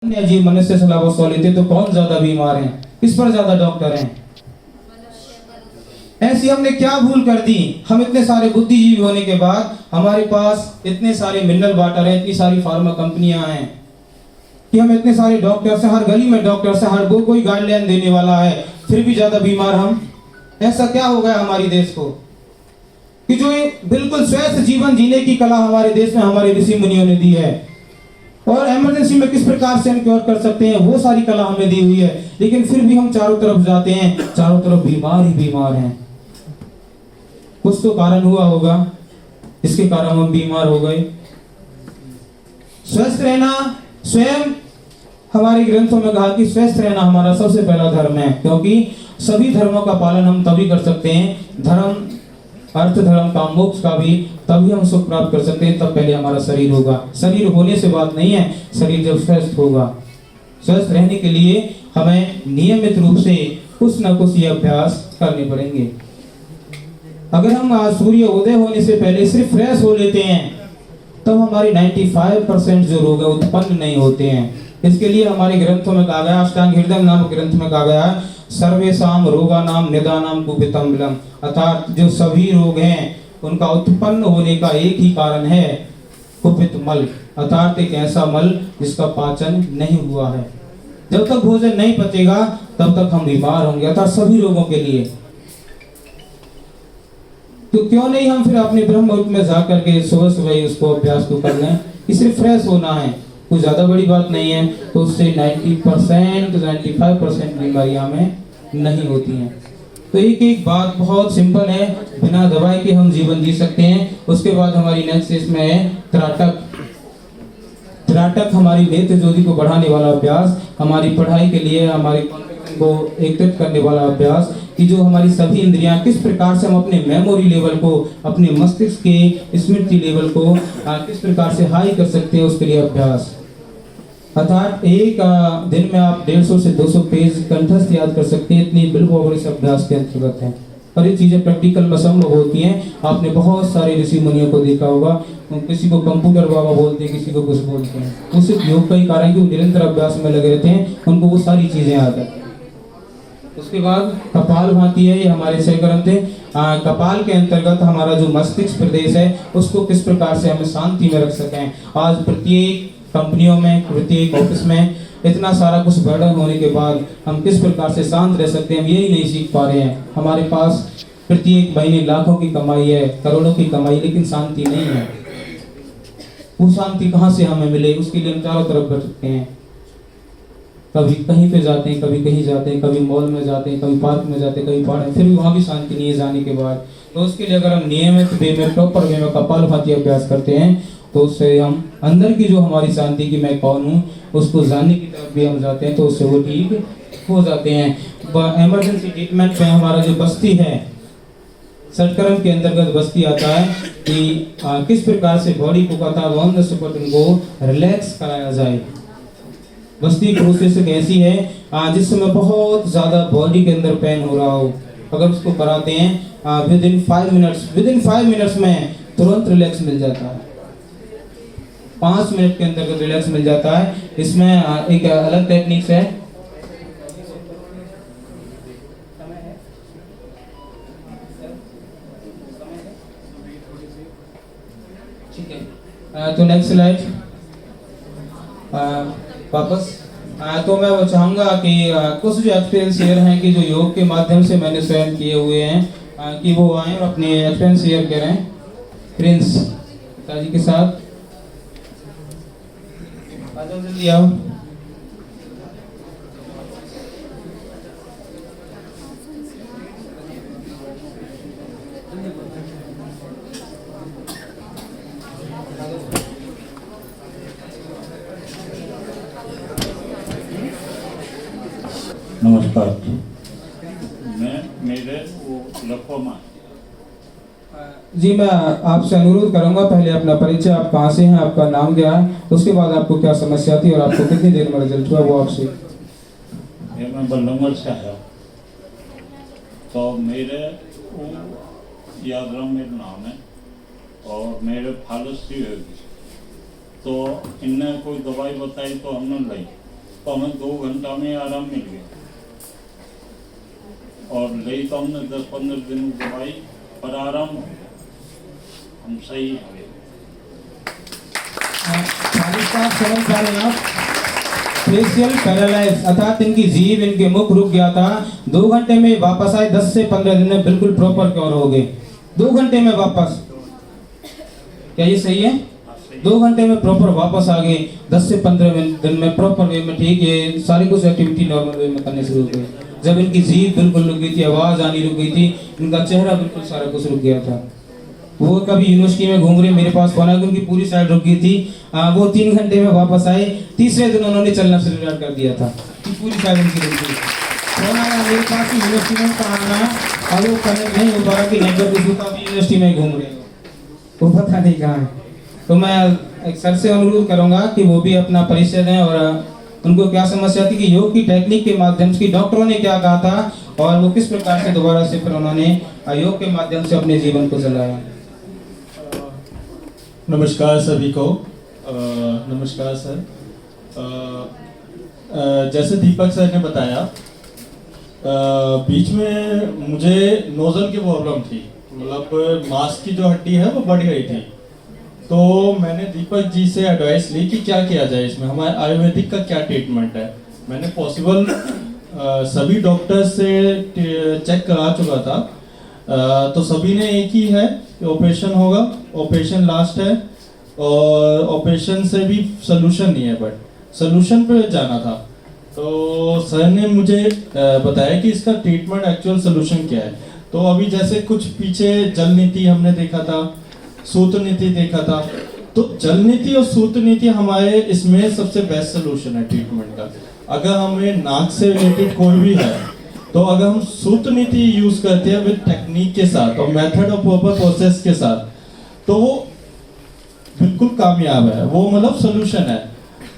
अजीब मनुष्य सलाह व सौलियत, तो कौन ज्यादा बीमार है, किस पर ज्यादा डॉक्टर हैं? ऐसी हमने क्या भूल कर दी? हम इतने सारे बुद्धिजीवी होने के बाद हमारे पास इतने सारे मिनरल वाटर हैं, इतनी सारी फार्मा कंपनियां हैं कि हम इतने सारे डॉक्टर्स हैं, हर गली में डॉक्टर्स हैं, हर वो कोई गाइडलाइन देने वाला है, फिर भी ज्यादा बीमार हम। ऐसा क्या हो गया हमारे देश को कि जो एक बिल्कुल स्वस्थ जीवन जीने की कला हमारे देश में हमारे ऋषि मुनियों ने दी है, और इमरजेंसी में किस प्रकार से हम क्योर कर सकते हैं वो सारी कला हमें दी हुई है, लेकिन फिर भी हम चारों तरफ जाते हैं, चारों तरफ बीमार ही बीमार हैं। कुछ तो कारण हुआ होगा इसके कारण हम बीमार हो गए। स्वस्थ रहना, स्वयं हमारे ग्रंथों में कहा कि स्वस्थ रहना हमारा सबसे पहला धर्म है, क्योंकि सभी धर्मों का पालन हम तभी कर सकते हैं, धर्म अर्थ धर्म का मोक्ष का भी तभी हम सुख प्राप्त कर सकते हैं, तब पहले हमारा शरीर होगा। शरीर होने से बात नहीं है, शरीर जब स्वस्थ होगा। स्वस्थ रहने के लिए हमें नियमित रूप से कुछ न कुछ ये अभ्यास करने पड़ेंगे। अगर हम सूर्य उदय होने से पहले सिर्फ फ्रेश हो लेते हैं तब हमारी 95% जो रोग है उत्पन्न नहीं होते हैं। इसके लिए हमारे ग्रंथों में कहा गया, अष्टांग हृदय नामक ग्रंथ में कहा गया, सर्वेषां रोगानां निदानं कुपितं विलम्, अर्थात जो सभी रोग हैं उनका उत्पन्न होने का एक ही कारण है, कुपित मल, अर्थात एक ऐसा मल जिसका पाचन नहीं हुआ है। जब तक भोजन नहीं पचेगा तब तक हम बीमार होंगे, अर्थात सभी रोगों के लिए। तो क्यों नहीं हम फिर अपने ब्रह्म मुहूर्त में जा करके सुबह सुबह ही उसको अभ्यास को कर लें कि सिर्फ फ्रेश होना है, कुछ ज्यादा बड़ी बात नहीं है, तो उससे 90% 95% बीमारियां हमें नहीं होती हैं। तो एक बात बहुत सिंपल है, बिना दवाई के हम जीवन जी सकते हैं। उसके बाद हमारी नेक्स्ट इसमें है त्राटक। त्राटक हमारी नेत्र ज्योति को बढ़ाने वाला अभ्यास, हमारी पढ़ाई के लिए हमारी को एकत्रित करने वाला अभ्यास, कि जो हमारी सभी इंद्रियां किस प्रकार से हम अपने मेमोरी लेवल को, अपने मस्तिष्क के स्मृति लेवल को किस प्रकार से हाई कर सकते हैं, उसके लिए अभ्यास। अर्थात एक दिन में आप 150 से 200 पेज कंठस्थ याद कर सकते हैं, इतनी बिल्कुल इस अभ्यास के अंतर्गत है। और ये चीजें प्रैक्टिकल में संभव होती हैं। आपने बहुत सारे ऋषि मुनियों को देखा होगा, किसी को कंप्यूटर बाबा बोलते हैं, किसी को कुछ बोलते हैं, उस योग का ही कारण है कि वो निरंतर अभ्यास में लगे रहते हैं, उनको वो सारी चीजें याद है। उसके बाद कपाल भाती है, ये हमारे सही ग्रंथ है। कपाल के अंतर्गत हमारा जो मस्तिष्क प्रदेश है उसको किस प्रकार से हमें शांति में रख सकें। आज प्रत्येक कंपनियों में, प्रत्येक ऑफिस में इतना सारा कुछ बर्डन होने के बाद हम किस प्रकार से शांत रह सकते हैं, हम यही नहीं सीख पा रहे हैं। हमारे पास प्रत्येक महीने लाखों की कमाई है, करोड़ों की कमाई, लेकिन शांति नहीं है। वो शांति कहाँ से हमें मिले, उसके लिए हम चारों तरफ भटकते हैं। कभी कहीं पे जाते हैं, कभी कहीं जाते हैं, कभी मॉल में जाते हैं, कभी पार्क में जाते हैं, कभी पहाड़ में, फिर भी वहाँ भी शांति नहीं है जाने के बाद। तो उसके लिए अगर हम नियमित वे में प्रॉपर वे में कपालभाति अभ्यास करते हैं तो उससे हम अंदर की जो हमारी शांति की मैं कौन हूँ उसको जानने की तरफ भी हम जाते हैं, तो उससे वो ठीक हो जाते हैं। इमरजेंसी ट्रीटमेंट में हमारा जो बस्ती है, सटकर्म के अंतर्गत बस्ती आता है कि किस प्रकार से बॉडी को उनको रिलैक्स कराया जाए। बस्ती प्रोसेस एक ऐसी है जिस समय बहुत ज्यादा बॉडी के अंदर पेन हो रहा हो, अगर उसको कराते हैं विद इन 5 मिनट्स में तुरंत रिलैक्स मिल जाता है। 5 मिनट के अंदर रिलैक्स मिल जाता है। इसमें एक अलग टेक्निक्स है। ठीक है, तो नेक्स्ट स्लाइड वापस। तो मैं वो चाहूँगा कि कुछ जो एक्सपीरियंस शेयर हैं कि जो योग के माध्यम से मैंने स्वयं किए हुए हैं कि वो आए और अपने एक्सपीरियंस शेयर करें। प्रिंस पिताजी के साथ जल्दी आओ। नमस्कार, मेरे वो लखोमा जी, मैं आपसे अनुरोध करूंगा पहले अपना परिचय, आप कहाँ से हैं, आपका नाम क्या है, उसके बाद आपको क्या समस्या थी और आपको कितनी देर में रिजल्ट हुआ वो आपसे। मैं बल्लंगड़ से आया, तो मेरे यादराम मेरा नाम है और मेरे फालस थी, तो इनने कोई दवाई बताई तो हमने ली। तो हमें 2 घंटा में आराम मिल गया। और ली तो हमने 10-15 दिन दवाई पर आराम हम सही हुए। समझ पा रहे हैं आप, फेशियल पैरालाइज अर्थात इनकी जीभ, इनके मुख रुक गया था। 2 घंटे में वापस आए, 10 से 15 दिन में बिल्कुल प्रॉपर कवर हो गए। 2 घंटे में वापस, क्या ये सही है? 2 घंटे में प्रॉपर वापस आ गए, 10 से 15 दिन में प्रॉपर वे में ठीक है, सारी कुछ एक्टिविटी नॉर्मल वे में करने शुरू हो गई। जब इनकी जीभ बिल्कुल रुक गई थी, आवाज आनी रुक गई थी, इनका चेहरा बिल्कुल सारा कुछ रुक गया था। वो कभी यूनिवर्सिटी में घूम रहे, मेरे पास फोन आया, उनकी पूरी साइड रुक गई थी। वो 3 घंटे में वापस आए, तीसरे दिन उन्होंने चलना शुरू कर दिया था, पूरी साइड उनकी रुक गई। फोन आया मेरे पास यूनिवर्सिटी में पढ़ाना, अब वो कनेक्ट नहीं हो पा रहा कि नेटवर्क इशू का, अभी यूनिवर्सिटी में घूम रहे हो, वो पता नहीं कहाँ है। तो मैं एक सर से अनुरोध करूंगा कि वो भी अपना परिचय दें और उनको क्या समस्या थी कि योग की टेक्निक के माध्यम से डॉक्टरों ने क्या कहा था और वो किस प्रकार से दोबारा से फिर उन्होंने योग के माध्यम से अपने जीवन को चलाया। नमस्कार सभी को। नमस्कार सर। जैसे दीपक सर ने बताया, बीच में मुझे नोजल की प्रॉब्लम थी, मतलब मांस की जो हड्डी है वो बढ़ गई थी। तो मैंने दीपक जी से एडवाइस ली कि क्या किया जाए, इसमें हमारे आयुर्वेदिक का क्या ट्रीटमेंट है। मैंने पॉसिबल सभी डॉक्टर से चेक करा चुका था, तो सभी ने एक ही है कि ऑपरेशन होगा, ऑपरेशन लास्ट है, और ऑपरेशन से भी सोल्यूशन नहीं है, बट सोल्यूशन पे जाना था। तो सर ने मुझे बताया कि इसका ट्रीटमेंट एक्चुअल सोल्यूशन क्या है। तो अभी जैसे कुछ पीछे जल नीति हमने देखा था, सूत्र नीति देखा था, तो जल नीति और सूत्र नीति हमारे इसमें सबसे बेस्ट सोल्यूशन है ट्रीटमेंट का। अगर हमें नाक से रिलेटेड कोई भी है, तो अगर हम सूत्र नीति यूज करते हैं विद टेक्निक के साथ और मेथड और प्रॉपर प्रोसेस के साथ, तो वो बिल्कुल कामयाब है, वो मतलब सोल्यूशन है।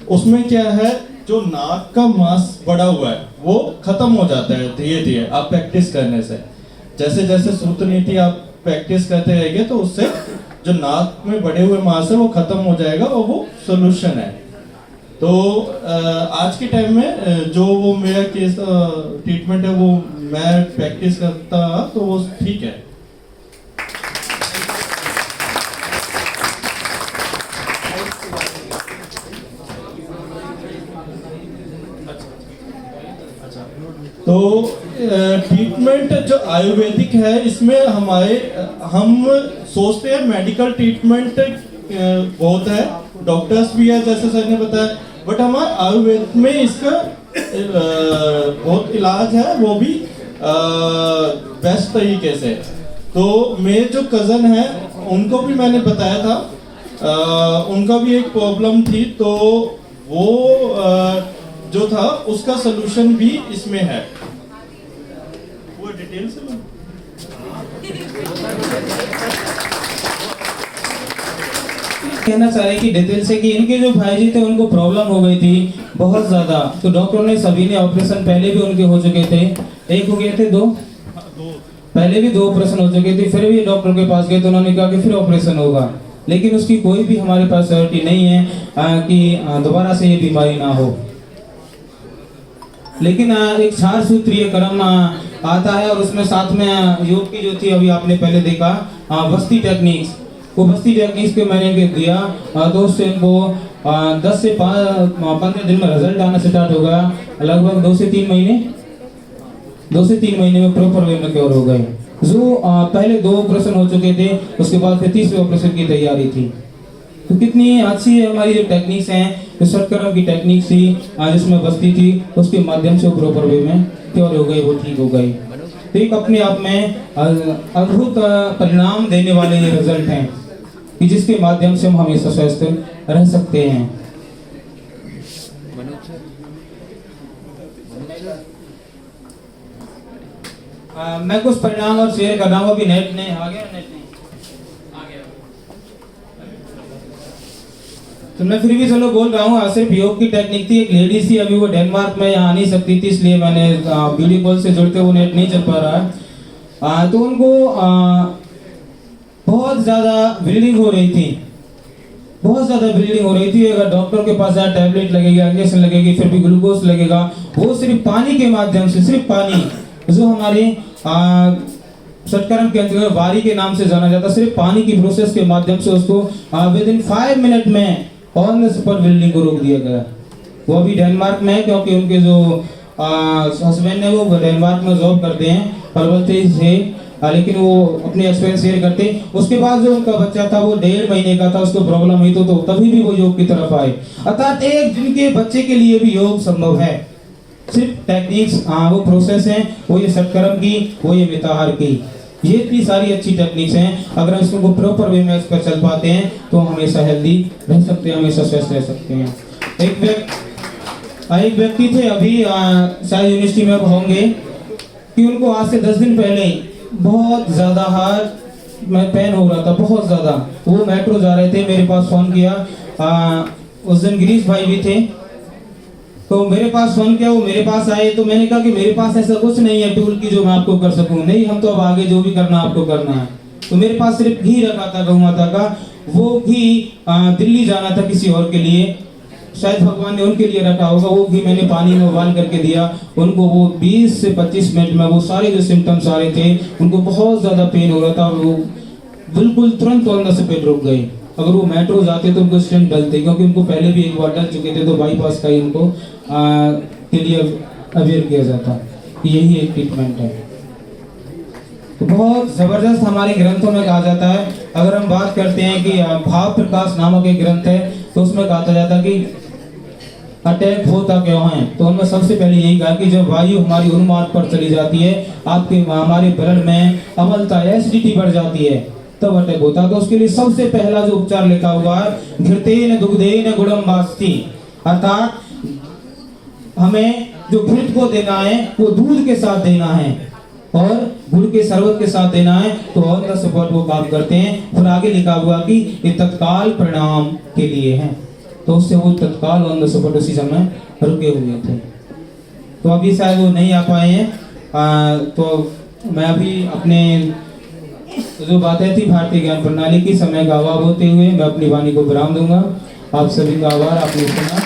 उसमें क्या है, जो नाक का मांस बढ़ा हुआ है वो खत्म हो जाता है धीरे धीरे आप प्रैक्टिस करने से। जैसे जैसे सूत्र नीति आप प्रैक्टिस करते रहेंगे तो उससे जो नाक में बढ़े हुए मांस है वो खत्म हो जाएगा और वो सोल्यूशन है। तो आज के टाइम में जो वो मेरा केस ट्रीटमेंट है वो मैं प्रैक्टिस करता तो वो ठीक है। तो ट्रीटमेंट जो आयुर्वेदिक है इसमें हमारे हम सोचते हैं मेडिकल ट्रीटमेंट बहुत है, डॉक्टर्स भी है जैसे सर ने बताया, बट हमारे आयुर्वेद में इसका बहुत इलाज है, वो भी बेस्ट तरीके से। तो मेरे जो कज़न है उनको भी मैंने बताया था, उनका भी एक प्रॉब्लम थी, तो वो जो था उसका सलूशन भी इसमें है। वो डिटेल से कहना चाह रहे कि डिटेल से कि इनके जो भाई जी थे उनको प्रॉब्लम हो गई थी बहुत ज्यादा, तो डॉक्टरों ने सभी ने ऑपरेशन पहले भी उनके हो चुके थे, एक हो गए थे, दो पहले भी 2 ऑपरेशन हो चुके थे, फिर भी डॉक्टर के पास गए तो उन्होंने कहा कि फिर ऑपरेशन होगा, लेकिन उसकी कोई भी हमारे पास सियोरिटी नहीं है कि दोबारा से ये बीमारी ना हो। लेकिन एक 4 सूत्रीय कर्म आता है और उसमें साथ में योग की जो थी अभी आपने पहले देखा बस्ती टेक्निक्स, वो बस्ती टेक्निक्स के मैंने दिया, तो उससे इनको 10 से 15 दिन में रिजल्ट आना स्टार्ट होगा, लगभग 2 से 3 महीने में प्रॉपर वे में क्योर हो गए। जो पहले 2 ऑपरेशन हो चुके थे, उसके बाद फिर तीसरे ऑपरेशन की तैयारी थी। तो कितनी अच्छी हमारी जो टेक्निक्स हैं, जो सटकर्म की टेक्निक थी जिसमें बस्ती थी, उसके माध्यम से प्रॉपर वे में क्योर हो गई, वो ठीक हो गई। तो एक अपने आप में अद्भुत परिणाम देने वाले ये रिजल्ट हैं कि जिसके माध्यम से हम हमेशा स्वस्थ रह सकते हैं। मैं कुछ परिणाम और शेयर कर रहा हूँ, अभी नेट नहीं आ गया, नेट नहीं आ गया, तो मैं फिर भी चलो बोल रहा हूँ। सिर्फ योग की टेक्निक थी, एक लेडी थी, अभी वो डेनमार्क में यहाँ आ नहीं सकती थी, इसलिए मैंने वीडियो कॉल से जुड़ते वो नेट नहीं चल पा रहा है, तो उनको बहुत ज्यादा ब्लीडिंग हो रही थी, बहुत ज़्यादा ब्लीडिंग हो रही थी। अगर डॉक्टर के पास जाए टैबलेट लगेगा, इंजेक्शन लगेगी, फिर भी ग्लूकोज लगेगा। वो सिर्फ पानी के माध्यम से, सिर्फ पानी जो हमारे सटकर्म के अंतर्गत वारी के नाम से जाना जाता, सिर्फ पानी की प्रोसेस के माध्यम से उसको विद इन 5 मिनट में ऑन द स्पॉट ब्लीडिंग को रोक दिया गया। वो अभी डेनमार्क में है, क्योंकि उनके जो हस्बैंड है वो डेनमार्क में जॉब करते हैं परवलते से, लेकिन वो अपने एक्सपीरियंस शेयर करते। उसके बाद जो उनका बच्चा था वो 1.5 महीने का था, उसको प्रॉब्लम हुई तो तभी भी वो योग की तरफ आए। अर्थात एक जिनके बच्चे के लिए भी योग संभव है। सिर्फ टेक्निक्स वो प्रोसेस हैं, वो ये सटकर्म की, वो ये मिताहार की, ये इतनी सारी अच्छी टेक्निक्स हैं। अगर हम इसको प्रॉपर वे में इस पर चल पाते हैं तो हमेशा हेल्दी रह सकते हैं, हमेशा स्वस्थ रह सकते हैं। एक व्यक्ति थे अभी शायद यूनिवर्सिटी में होंगे कि उनको आज से 10 दिन पहले बहुत ज़्यादा हार्ट में पेन हो रहा था, बहुत ज़्यादा। वो मेट्रो जा रहे थे, मेरे पास फ़ोन किया। उस दिन गिरीश भाई भी थे, तो मेरे पास फ़ोन किया, वो मेरे पास आए। तो मैंने कहा कि मेरे पास ऐसा कुछ नहीं है टूल की जो मैं आपको कर सकूं। नहीं, हम तो अब आगे जो भी करना आपको करना है। तो मेरे पास सिर्फ घी रखा था गौ माता का। वो घी दिल्ली जाना था किसी और के लिए, शायद भगवान ने उनके लिए रखा होगा। वो घी मैंने पानी में उबाल करके दिया उनको। वो 20 से 25 मिनट में वो सारे जो सिम्टम्स आ रहे थे, उनको बहुत ज़्यादा पेन हो रहा था, वो बिल्कुल तुरंत ऑन से पेट रुक गए। अगर वो मेट्रो जाते तो उनको स्टेंट डलते, क्योंकि उनको पहले भी एक बार डल चुके थे, तो बाईपास का ही उनको के लिए अवेयर किया जाता। यही एक ट्रीटमेंट है। तो बहुत ज़बरदस्त हमारे ग्रंथों में कहा जाता है। अगर हम बात करते हैं कि भाव प्रकाश नामक एक ग्रंथ है, तो उसमें कहा जाता है कि अटैक होता क्यों है। तो उनमें सबसे पहले यही कहा कि जब वायु हमारी उन्माद पर चली जाती है, आपके हमारे ब्लड में अम्लता एसिडिटी बढ़ जाती है, तब अटैक होता है। तो उसके लिए सबसे पहला जो उपचार लिखा हुआ है, घृतेन दुग्धेन गुड़म वास्ति, अर्थात हमें जो घृत को देना है वो दूध के साथ देना है और गुड़ के शरबत के साथ देना है। तो ऑन द स्पॉट वो काम करते हैं। फिर आगे लिखा हुआ कि ये तत्काल परिणाम के लिए है। तो उससे वो तत्काल ऑन द स्पॉट उसी समय रुके हुए थे। तो अभी शायद वो नहीं आ पाए हैं। तो मैं अभी अपने जो बातें थी भारतीय ज्ञान प्रणाली की समय का अभाव होते हुए मैं अपनी वाणी को विराम दूंगा। आप सभी का आभार, आपने सुना।